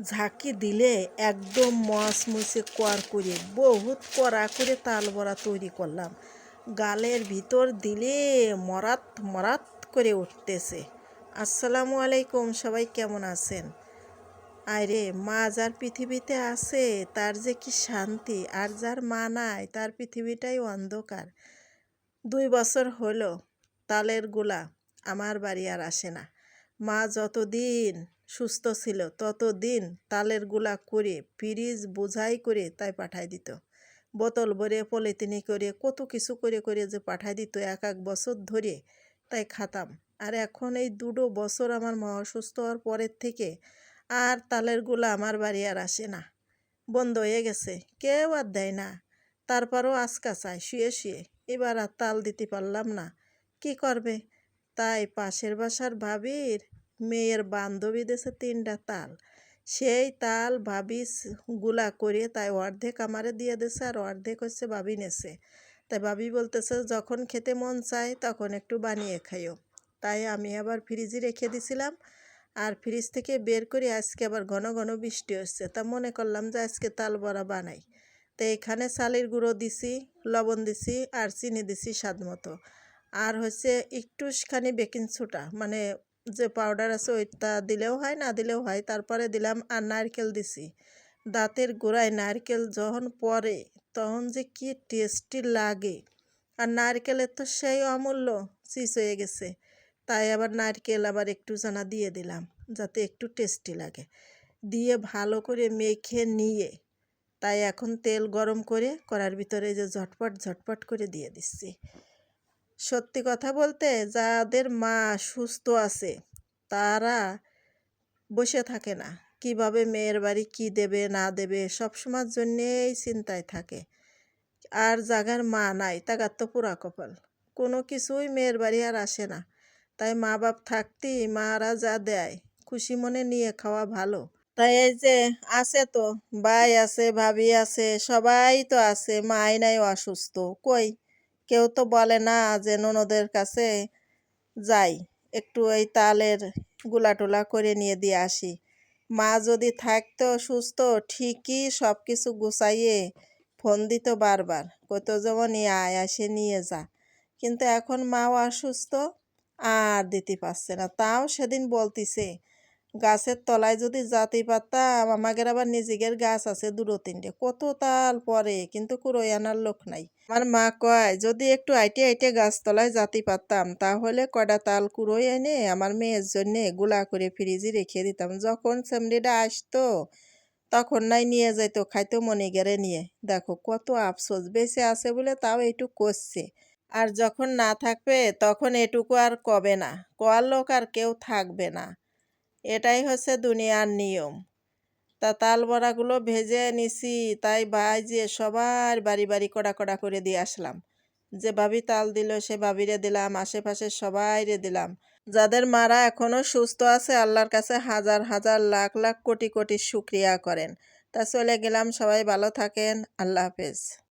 ঝাঁকি দিলে একদম মচমচে করে বহুত কড়া করে তাল বড়া তৈরি করলাম। গালের ভিতর দিলে মরাত মরাত করে উঠতেছে। আসসালামু আলাইকুম, সবাই কেমন আছেন? আরে মা যার পৃথিবীতে আছে তার যে কি শান্তি, আর যার মা নাই তার পৃথিবীটাই অন্ধকার। 2 বছর হলো তালের গোলা আমার বাড়ি আর আসে না। মা যতদিন সুস্থ ছিল ততদিন তালের গোলা করে ফ্রিজ বোঝাই করে তাই পাঠায় দিত। বোতল ভরে পলিথিনে করে কত কিছু করে করে যে পাঠায় দিত এক এক বছর ধরে, তাই খাতাম। আর এখন এই 2 বছর আমার মা অসুস্থ হওয়ার পরের থেকে আর তালের গোলা আমার বাড়ি আর আসে না, বন্ধ হয়ে গেছে, কেউ আর দেয় না। তারপরও আজকা চায় শুয়ে শুয়ে। এবার আর তাল দিতে পারলাম না, কি করবে? তাই পাশের বাসার ভাবির মেয়ের বান্ধবী দেশে 3টা তাল, সেই তাল ভাবি গুলা করে তাই অর্ধেক আমারে দিয়ে দিছে আর অর্ধেক হচ্ছে ভাবি নেছে। তাই ভাবি বলতেছে যখন খেতে মন চায় তখন একটু বানিয়ে খাইও। তাই আমি আবার ফ্রিজে রেখে দিছিলাম, আর ফ্রিজ থেকে বের করে আজকে আবার ঘন ঘন বৃষ্টি হচ্ছে, তা মনে করলাম যে আজকে তাল বড়া বানাই। তো এখানে চালের গুঁড়ো দিছি, লবণ দিছি আর চিনি দিছি স্বাদ মতো, আর হচ্ছে একটুখানি বেকিং সোডা মানে যে পাউডার আছে ওইটা দিলেও হয় না দিলেও হয়, তারপরে দিলাম আর নারকেল দিছি। দাঁতের গোড়ায় নারকেল যখন পড়ে তখন যে কি টেস্টি লাগে, আর নারকেলের তো সেই অমূল্য চিজ হয়ে গেছে। তাই আবার নারকেল আবার একটু জানা দিয়ে দিলাম যাতে একটু টেস্টি লাগে, দিয়ে ভালো করে মেখে নিয়ে তাই এখন তেল গরম করে কড়ার ভিতরে যে ঝটপট ঝটপট করে দিয়ে দিচ্ছি। সত্যি কথা বলতে যাদের মা সুস্থ আছে তারা বসে থাকে না, কিভাবে মেয়ের বাড়ি কি দেবে না দেবে সবসময়ের জন্যেই চিন্তায় থাকে। আর যাগার মা নাই তাগার তো পুরা কপাল, কোনো কিছুই মেয়ের বাড়ি আর আসে না। তাই মা বাপ থাকতেই মারা যা দেয় খুশি মনে নিয়ে খাওয়া ভালো। তাই এই যে আছে তো, ভাই আছে ভাবি আছে সবাই তো আছে, মাই নাই অসুস্থ, কই কেউ তো বলে না যে ননদের কাছে যাই একটু এই তালের গুলা টুলা করে নিয়ে দিয়ে আসি। মা যদি থাকতো সুস্থ ঠিকই সব কিছু গুছাইয়ে ফোন দিত বারবার, কত যেমন আয় আসে নিয়ে যা। কিন্তু এখন মাও অসুস্থ, আর দিতে পারছে না। তাও সেদিন বলতিছে গাছের তলায় যদি যাতে পারতাম, আমাদের আবার নিজেদের গাছ আছে 2-3টে, কত তাল পরে কিন্তু কুড়োই আনার লোক নাই। আমার মা কয় যদি একটু আইটে আইটে গাছতলায় যাতে পারতাম তাহলে কটা তাল কুড়োই এনে আমার মেয়ের জন্যে গুলা করে ফ্রিজে রেখে দিতাম, যখন সেমরিটা আসতো তখন নাই নিয়ে যাইতো খাইতো মনে গেড়ে নিয়ে। দেখো কত আফসোস, বেঁচে আছে বলে তাও এইটুকু করছে, আর যখন না থাকবে তখন এটুকু আর কবে না, কোয়ার লোক আর কেউ থাকবে না। এটাই হচ্ছে দুনিয়ার নিয়ম। তা তাল বড়াগুলো ভেজে নিছি, তাই ভাইজে সবার বাড়ি বাড়ি কড়া কড়া করে দিয়ে আসলাম। যে ভাবি তাল দিল সে ভাবিরে দিলাম, আশেপাশে সবাইরে দিলাম। যাদের মারা এখনো সুস্থ আছে আল্লাহর কাছে হাজার হাজার লাখ লাখ কোটি কোটি শুক্রিয়া করেন। তা চলে গেলাম, সবাই ভালো থাকেন, আল্লাহ হাফেজ।